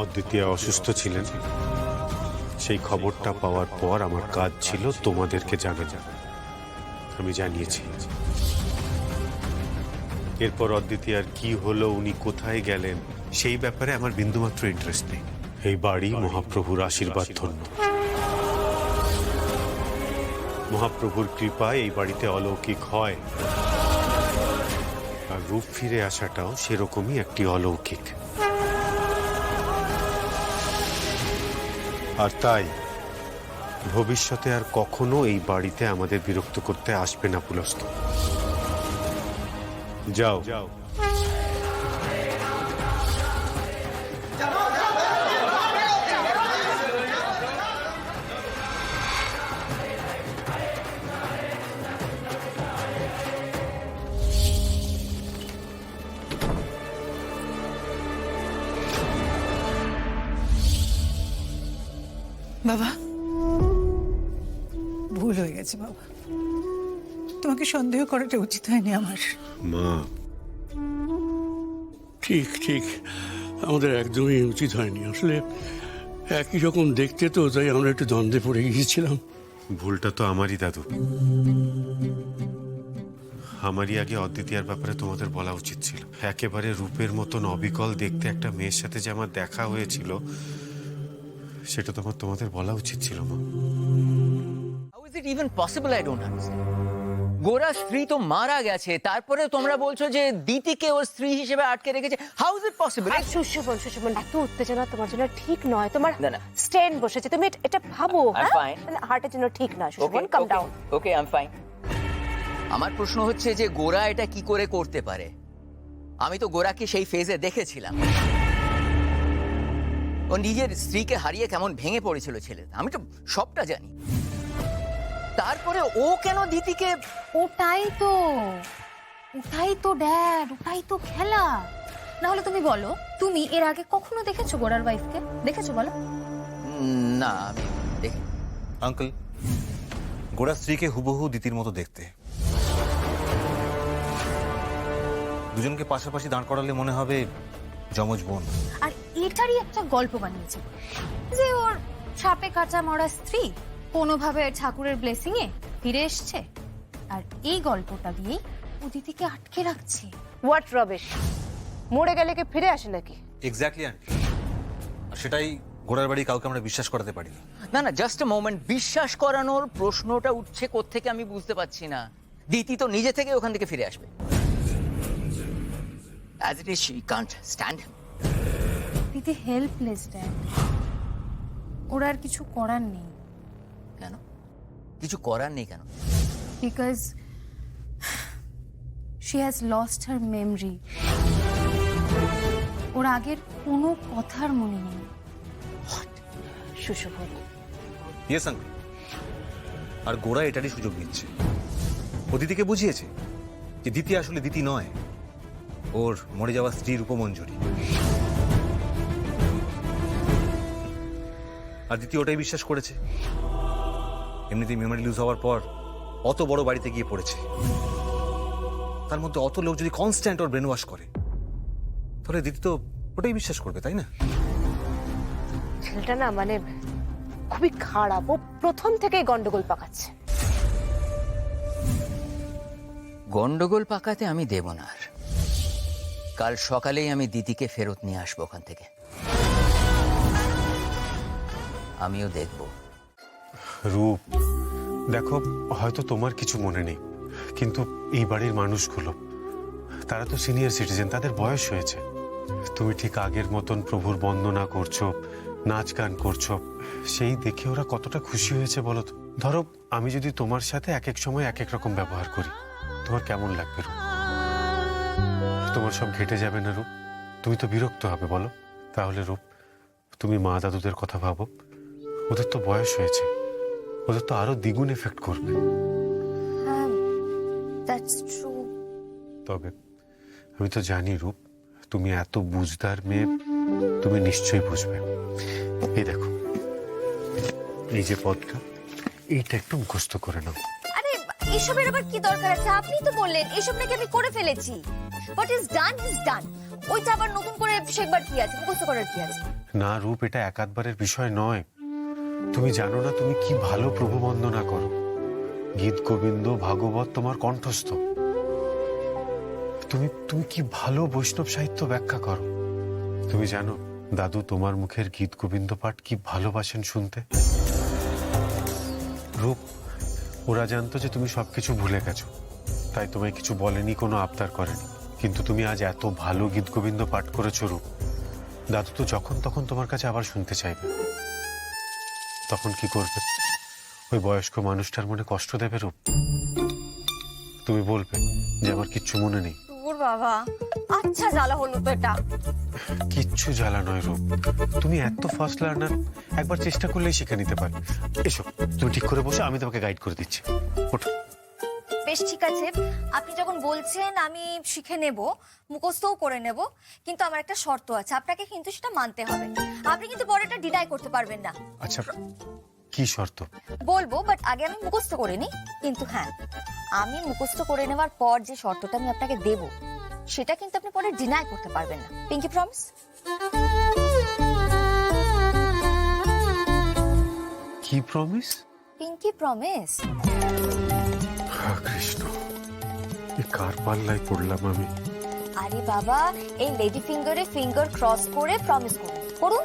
অদ্বিতীয়া অসুস্থ ছিলেন, সেই খবরটা পাওয়ার পর আমার কাজ ছিল তোমাদেরকে জানানো। আমি জানিয়েছি। এরপর অদ্বিতীয়ার কি হলো, উনি কোথায় গেলেন, সেই ব্যাপারে আমার বিন্দুমাত্র ইন্টারেস্ট নেই। এই বাড়ি মহাপ্রভুর আশীর্বাদ ধন্য। মহাপ্রভুর কৃপায় এই বাড়িতে অলৌকিক হয়, আর রূপ ফিরে আসাটাও সেরকমই একটি অলৌকিক। আর তাই ভবিষ্যতে আর কখনো এই বাড়িতে আমাদের বিরক্ত করতে আসবে না পুলস্ত। যাও। বাবা, ভুল হয়ে গেছে বাবা। তোমাকে সন্দেহ করাটা উচিত হয়নি আমার। মা, ঠিক ঠিক, আমাদের একদমই উচিত হয়নি। আসলে একই রকম দেখতে তো, তাই আমরা একটু দ্বন্দ্বে পড়ে গিয়েছিলাম। ভুলটা তো আমারই দাদু। আমারই আগে অদ্বিতীয়ার ব্যাপারে তোমাদের বলা উচিত ছিল। একেবারে রূপের মতন অবিকল দেখতে একটা মেয়ের সাথে যে আমার দেখা হয়েছিল, সেটা তোমাদের বলা উচিত ছিল মা। How is it even possible? I don't understand. গোরা স্ত্রী তো মারা গেছে, তারপরে তোমরা বলছো যে দিতিকে ওর স্ত্রী হিসেবে আটকে রেখেছে। How is it possible? Sushovan, এত উত্তেজনা তোমার জন্য ঠিক নয়। তোমার না, না। স্টেন বসেছে, তুমি এটা ভাবো। I'm fine. হার্টের জন্য ঠিক নয় Sushobhan, calm down. Okay, I am fine. আমার প্রশ্ন হচ্ছে যে গোরা এটা কি করে করতে পারে? আমি তো গোরাকে সেই ফেজে দেখেছিলাম। ও নিজের স্ত্রীকে হারিয়ে কেমন ভেঙে পড়েছিল ছেলেটা, আমি তো সবটা জানি। তারপরে ও কেন দিতিকে? ওটাই তো ড্যাড, ওটাই তো খেলা। না হলে তুমি বলো, তুমি এর আগে কখনো দেখেছো গোরার ওয়াইফকে? দেখেছো বলো? না, আমি দেখি। আঙ্কেল, গোড়া স্ত্রীকে হুবহু দিতির মতো দেখতে। দুজনকে পাশাপাশি দাঁড় করালে মনে হবে যমজ বোন। আর এটারই একটা গল্প বানিয়েছে যে ওর সাপে কাঁচা মরা স্ত্রী কোনোভাবে ঠাকুরের ব্লেসিং এ ফিরে এসছে, আর এই গল্পটা দিয়েই ও দিদিকে আটকে রাখছে। What rubbish! মরে গেলে কি ফিরে আসে নাকি? এক্স্যাক্টলি আন্টি, আর সেটাই গোড়ার বাড়ি কাউকে আমরা বিশ্বাস করাতে পারি না। না না, জাস্ট এ মোমেন্ট। বিশ্বাস করানোর প্রশ্নটা উঠছে কোত্থেকে আমি বুঝতে পারছি না। দিতি তো নিজে থেকে ওখান থেকে ফিরে আসবে। As it is, she can't stand him. দিদি হেল্পলেস ড্যাড, ওর আর কিছু করার নেই। কেন কিছু করার নেই কেন? Because she has lost her memory. ওর আগের কোনো কথার মনে নেই। সুশোভন, ইয়েস আঙ্কেল, আর গোড়া এটারই সুযোগ নিচ্ছে। ও দিদিকে বুঝিয়েছে যে দিতি আসলে দিতি নয়, ওর মরে যাওয়া স্ত্রীর উপমঞ্জুরি। আর দিতি ওটাই বিশ্বাস করেছে। এমনিতেই মেমোরি লুজ হওয়ার পর অত বড় বাড়িতে গিয়ে পড়েছে, তার মধ্যে অত লোক যদি কনস্ট্যান্ট ওর ব্রেন ওয়াশ করে, তাহলে দিদি তো ওটাই বিশ্বাস করবে, তাই না? ছেলেটা না মানে খুবই খারাপ। ও প্রথম থেকেই গন্ডগোল পাকাচ্ছে। গন্ডগোল পাকাতে আমি দেব না। আর কাল সকালেই আমি দিদিকে ফেরত নিয়ে আসবো ওখান থেকে। আমিও দেখব। রূপ, দেখো, হয়তো তোমার কিছু মনে নেই, কিন্তু এই বাড়ির মানুষগুলো, তারা তো সিনিয়র সিটিজেন, তাদের বয়স হয়েছে। তুমি ঠিক আগের মতন প্রভুর বন্দনা করছো, নাচ গান করছো, সেই দেখে ওরা কতটা খুশি হয়েছে বলো তো। ধরো আমি যদি তোমার সাথে এক এক সময় এক এক রকম ব্যবহার করি, তোমার কেমন লাগবে রূপ? তোমার সব ঘেটে যাবে না রূপ? তুমি তো বিরক্ত হবে বলো। তাহলে রূপ, তুমি মা দাদুদের কথা ভাবো, ওদের তো বয়স হয়েছে, ওদের তো আরো দ্বিগুণ এফেক্ট করবে। That's true. তবে আমি তো জানি রূপ, তুমি এত বুঝদার মেয়ে, তুমি নিশ্চয়ই বুঝবে। এই দেখো, এই যে পদটা, এইটা একটু মুখস্থ করে নাও। আরে এসবের আবার কি দরকার আছে? আপনি তো বললেন এসব নাকি আমি করে ফেলেছি। What is done is done. ওইটা আবার নতুন করে শেখবার কি আছে, মুখস্থ করার কি আছে? না রূপ, এটা একাধবারের বিষয় নয়। তুমি জানো না তুমি কি ভালো প্রভু বন্দনা করো। গীত গোবিন্দ ভাগবত তোমার কণ্ঠস্থ। তুমি তুমি কি ভালো বৈষ্ণব সাহিত্য ব্যাখ্যা করো। তুমি জানো দাদু তোমার মুখের গীত গোবিন্দ পাঠ কি ভালোবাসেন শুনতে। রূপ, ওরা জানতো যে তুমি সবকিছু ভুলে গেছো, তাই তোমায় কিছু বলেনি, কোনো আবদার করেনি। কিন্তু তুমি আজ এত ভালো গীত গোবিন্দ পাঠ করেছো রূপ, দাদু তো যখন তখন তোমার কাছে আবার শুনতে চাইবে। তখন কি করবে? ওই বয়স্ক মানুষটার মনে কষ্ট দেবে রূপ? তুমি বলবে যে আমার কিচ্ছু মনে নেই। ওর বাবা, আচ্ছা জ্বালা হলো তো এটা। কিচ্ছু জ্বালা নয় রূপ, তুমি এত ফার্স্ট লার্নার, একবার চেষ্টা করলেই শিখে নিতে পারবে। এসো তুমি ঠিক করে বসো, আমি তোমাকে গাইড করে দিচ্ছি। ওঠো। বেশ ঠিক আছে, আপনি যখন বলছেন আমি শিখে নেব, মুখস্থও করে নেব, কিন্তু আমার একটা শর্ত আছে, আপনাকে কিন্তু সেটা মানতে হবে। আপনি কিন্তু পরেটা ডিনাই করতে পারবেন না। আচ্ছা কি শর্ত? বলবো, বাট আগে আমি মুখস্থ করে নিই। কিন্তু হ্যাঁ, আমি মুখস্থ করে নেওয়ার পর যে শর্তটা আমি আপনাকে দেব, সেটা কিন্তু আপনি পরে ডিনাই করতে পারবেন না। Pinky promise? কি প্রমিস? Pinky promise. কৃষ্ণ, কার পাল্লায় পড়লাম আমি। আরে বাবা, এই লেডি ফিঙ্গারে ফিঙ্গার ক্রস করে প্রমিস করুন।